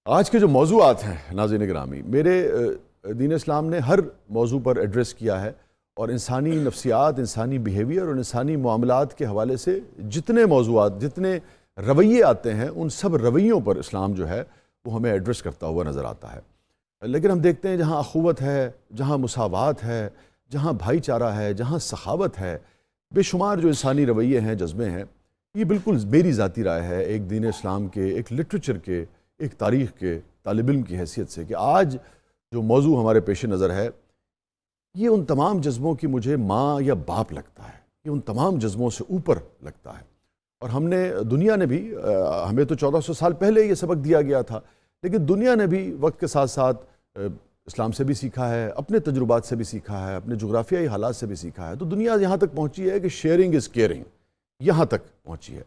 آج کے جو موضوعات ہیں ناظرین گرامی، میرے دین اسلام نے ہر موضوع پر ایڈریس کیا ہے، اور انسانی نفسیات، انسانی بیہیویئر اور انسانی معاملات کے حوالے سے جتنے موضوعات، جتنے رویے آتے ہیں، ان سب رویوں پر اسلام جو ہے وہ ہمیں ایڈریس کرتا ہوا نظر آتا ہے۔ لیکن ہم دیکھتے ہیں جہاں اخوت ہے، جہاں مساوات ہے، جہاں بھائی چارہ ہے، جہاں سخاوت ہے، بے شمار جو انسانی رویے ہیں، جذبے ہیں، یہ بالکل میری ذاتی رائے ہے ایک دین اسلام کے، ایک لٹریچر کے، ایک تاریخ کے طالب علم کی حیثیت سے، کہ آج جو موضوع ہمارے پیش نظر ہے یہ ان تمام جذبوں کی مجھے ماں یا باپ لگتا ہے، یہ ان تمام جذبوں سے اوپر لگتا ہے۔ اور ہم نے، دنیا نے بھی، ہمیں تو 1400 سال پہلے یہ سبق دیا گیا تھا، لیکن دنیا نے بھی وقت کے ساتھ ساتھ اسلام سے بھی سیکھا ہے، اپنے تجربات سے بھی سیکھا ہے، اپنے جغرافیائی حالات سے بھی سیکھا ہے، تو دنیا یہاں تک پہنچی ہے کہ شیئرنگ از کیئرنگ، یہاں تک پہنچی ہے۔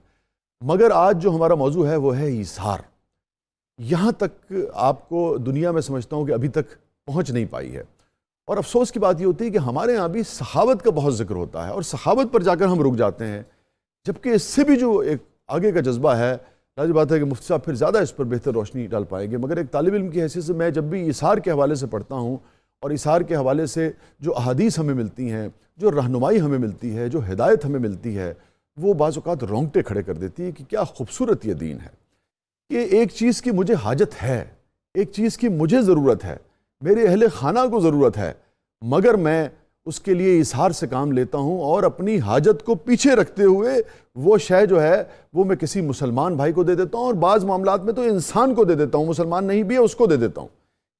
مگر آج جو ہمارا موضوع ہے وہ ہے ایثار۔ یہاں تک آپ کو دنیا میں سمجھتا ہوں کہ ابھی تک پہنچ نہیں پائی ہے، اور افسوس کی بات یہ ہوتی ہے کہ ہمارے ہاں بھی سخاوت کا بہت ذکر ہوتا ہے، اور سخاوت پر جا کر ہم رک جاتے ہیں، جبکہ اس سے بھی جو ایک آگے کا جذبہ ہے، ظاہر بات ہے کہ مفتی صاحب پھر زیادہ اس پر بہتر روشنی ڈال پائیں گے، مگر ایک طالب علم کی حیثیت سے میں جب بھی ایثار کے حوالے سے پڑھتا ہوں، اور ایثار کے حوالے سے جو احادیث ہمیں ملتی ہیں، جو رہنمائی ہمیں ملتی ہے، جو ہدایت ہمیں ملتی ہے، وہ بعض اوقات رونگٹے کھڑے کر دیتی ہے کہ کیا خوبصورت یہ دین ہے، کہ ایک چیز کی مجھے حاجت ہے، ایک چیز کی مجھے ضرورت ہے، میرے اہل خانہ کو ضرورت ہے، مگر میں اس کے لیے اظہار سے کام لیتا ہوں، اور اپنی حاجت کو پیچھے رکھتے ہوئے وہ شے جو ہے وہ میں کسی مسلمان بھائی کو دے دیتا ہوں، اور بعض معاملات میں تو انسان کو دے دیتا ہوں، مسلمان نہیں بھی ہے اس کو دے دیتا ہوں۔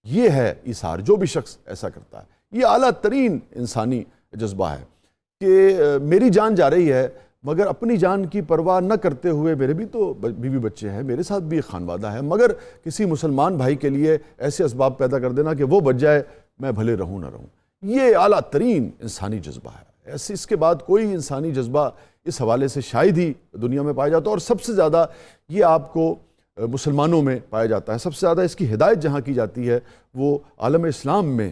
یہ ہے اظہار، جو بھی شخص ایسا کرتا ہے، یہ اعلیٰ ترین انسانی جذبہ ہے، کہ میری جان جا رہی ہے مگر اپنی جان کی پرواہ نہ کرتے ہوئے، میرے بھی تو بیوی بچے ہیں، میرے ساتھ بھی ایک خانوادہ ہے، مگر کسی مسلمان بھائی کے لیے ایسے اسباب پیدا کر دینا کہ وہ بچ جائے، میں بھلے رہوں نہ رہوں۔ یہ اعلیٰ ترین انسانی جذبہ ہے، ایسے اس کے بعد کوئی انسانی جذبہ اس حوالے سے شاید ہی دنیا میں پایا جاتا ہے، اور سب سے زیادہ یہ آپ کو مسلمانوں میں پایا جاتا ہے، سب سے زیادہ اس کی ہدایت جہاں کی جاتی ہے وہ عالم اسلام میں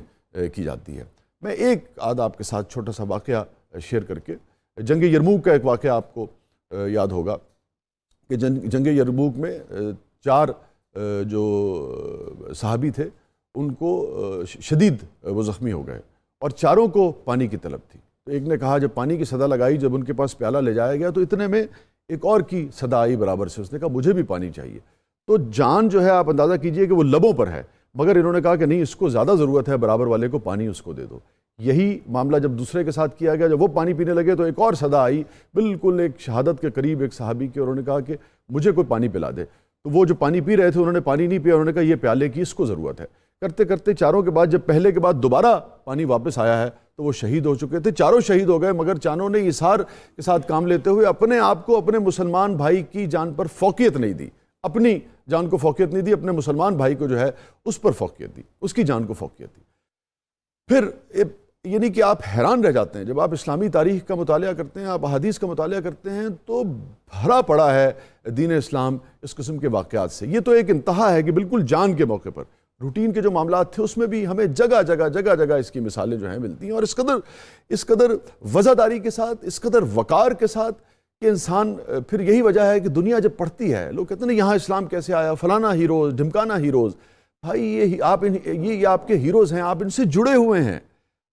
کی جاتی ہے۔ میں ایک آپ کے ساتھ چھوٹا سا واقعہ شیئر کر کے، جنگ یرموک کا ایک واقعہ آپ کو یاد ہوگا کہ جنگ یرموک میں 4 جو صحابی تھے ان کو شدید وہ زخمی ہو گئے، اور چاروں کو پانی کی طلب تھی۔ تو ایک نے کہا، جب پانی کی صدا لگائی، جب ان کے پاس پیالہ لے جایا گیا تو اتنے میں ایک اور کی صدا آئی برابر سے، اس نے کہا مجھے بھی پانی چاہیے۔ تو جان جو ہے آپ اندازہ کیجئے کہ وہ لبوں پر ہے، مگر انہوں نے کہا کہ نہیں، اس کو زیادہ ضرورت ہے، برابر والے کو پانی اس کو دے دو۔ یہی معاملہ جب دوسرے کے ساتھ کیا گیا، جب وہ پانی پینے لگے تو ایک اور صدا آئی بالکل ایک شہادت کے قریب ایک صحابی کی، اور انہوں نے کہا کہ مجھے کوئی پانی پلا دے۔ تو وہ جو پانی پی رہے تھے انہوں نے پانی نہیں پیا، انہوں نے کہا یہ پیالے کی اس کو ضرورت ہے۔ کرتے کرتے چاروں کے بعد، جب پہلے کے بعد دوبارہ پانی واپس آیا ہے تو وہ شہید ہو چکے تھے، چاروں شہید ہو گئے، مگر چاروں نے اظہار کے ساتھ کام لیتے ہوئے اپنے آپ کو اپنے مسلمان بھائی کی جان پر فوقیت نہیں دی، اپنی جان کو فوقیت نہیں دی، اپنے مسلمان بھائی کو جو ہے اس پر فوقیت دی، اس کی جان کو فوقیت دی۔ پھر یعنی کہ آپ حیران رہ جاتے ہیں جب آپ اسلامی تاریخ کا مطالعہ کرتے ہیں، آپ احادیث کا مطالعہ کرتے ہیں، تو بھرا پڑا ہے دین اسلام اس قسم کے واقعات سے۔ یہ تو ایک انتہا ہے کہ بالکل جان کے موقع پر روٹین کے جو معاملات تھے اس میں بھی ہمیں جگہ جگہ اس کی مثالیں جو ہیں ملتی ہیں، اور اس قدر وزاداری کے ساتھ، اس قدر وقار کے ساتھ کہ انسان، پھر یہی وجہ ہے کہ دنیا جب پڑھتی ہے، لوگ کہتے ہیں یہاں اسلام کیسے آیا، فلانا ہیروز، ڈھمکانا ہیروز۔ بھائی یہ آپ کے ہیروز ہیں، آپ ان سے جڑے ہوئے ہیں،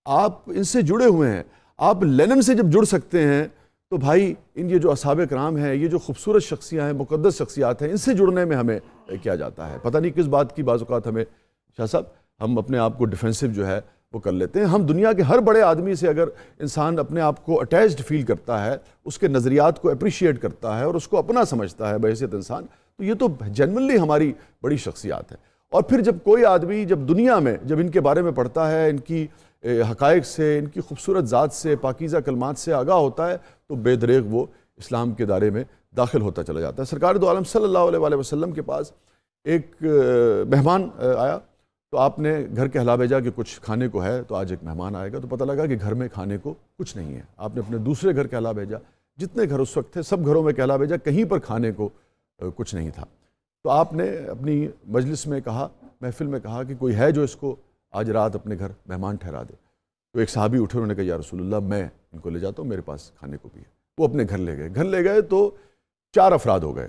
آپ ان سے جڑے ہوئے ہیں۔ آپ لینن سے جب جڑ سکتے ہیں تو بھائی یہ جو اصحاب کرام ہیں، یہ جو خوبصورت شخصیات ہیں، مقدس شخصیات ہیں، ان سے جڑنے میں ہمیں کیا جاتا ہے؟ پتہ نہیں کس بات کی بعض اوقات ہمیں، شاہ صاحب، ہم اپنے آپ کو ڈیفینسو جو ہے وہ کر لیتے ہیں۔ ہم دنیا کے ہر بڑے آدمی سے اگر انسان اپنے آپ کو اٹیچڈ فیل کرتا ہے، اس کے نظریات کو اپریشیٹ کرتا ہے اور اس کو اپنا سمجھتا ہے بحیثیت انسان، تو یہ تو جنرلی ہماری بڑی شخصیات ہے۔ اور پھر جب کوئی آدمی جب دنیا میں جب ان کے بارے میں پڑھتا ہے، ان کی حقائق سے، ان کی خوبصورت ذات سے، پاکیزہ کلمات سے آگاہ ہوتا ہے، تو بے دریغ وہ اسلام کے دائرے میں داخل ہوتا چلا جاتا ہے۔ سرکار دو عالم صلی اللہ علیہ وآلہ وسلم کے پاس ایک مہمان آیا، تو آپ نے گھر کہلا بھیجا کہ کچھ کھانے کو ہے، تو آج ایک مہمان آئے گا، تو پتہ لگا کہ گھر میں کھانے کو کچھ نہیں ہے۔ آپ نے اپنے دوسرے گھر کہلا بھیجا، جتنے گھر اس وقت تھے سب گھروں میں کہلا بھیجا، کہیں پر کھانے کو کچھ نہیں تھا۔ تو آپ نے اپنی مجلس میں کہا، محفل میں کہا کہ کوئی ہے جو اس کو آج رات اپنے گھر مہمان ٹھہرا دے۔ تو ایک صحابی اٹھے، انہوں نے کہا یا رسول اللہ، میں ان کو لے جاتا ہوں، میرے پاس کھانے کو بھی ہے۔ وہ اپنے گھر لے گئے تو 4 افراد ہو گئے،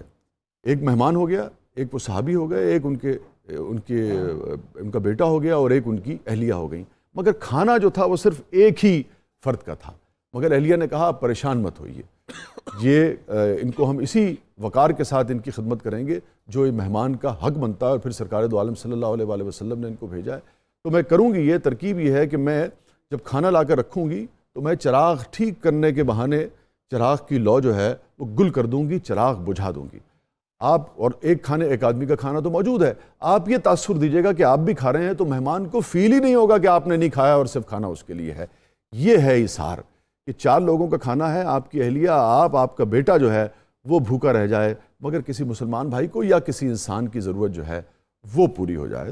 ایک مہمان ہو گیا، ایک وہ صحابی ہو گئے، ایک ان کے ان کا بیٹا ہو گیا اور ایک ان کی اہلیہ ہو گئی، مگر کھانا جو تھا وہ صرف ایک ہی فرد کا تھا۔ مگر اہلیہ نے کہا پریشان مت ہوئیے، ان کو ہم اسی وقار کے ساتھ ان کی خدمت کریں گے جو مہمان کا حق بنتا ہے، اور پھر سرکار دو عالم صلی اللہ علیہ وآلہ وسلم نے ان کو بھیجا ہے۔ تو میں کروں گی، یہ ترکیب یہ ہے کہ میں جب کھانا لا کر رکھوں گی تو میں چراغ ٹھیک کرنے کے بہانے چراغ کی لو جو ہے وہ گل کر دوں گی، چراغ بجھا دوں گی۔ آپ اور ایک آدمی کا کھانا تو موجود ہے، آپ یہ تاثر دیجیے گا کہ آپ بھی کھا رہے ہیں، تو مہمان کو فیل ہی نہیں ہوگا کہ آپ نے نہیں کھایا اور صرف کھانا اس کے لیے ہے۔ یہ ہے ایثار کہ 4 لوگوں کا کھانا ہے، آپ کی اہلیہ، آپ کا بیٹا جو ہے وہ بھوکا رہ جائے، مگر کسی مسلمان بھائی کو یا کسی انسان کی ضرورت جو ہے وہ پوری ہو جائے۔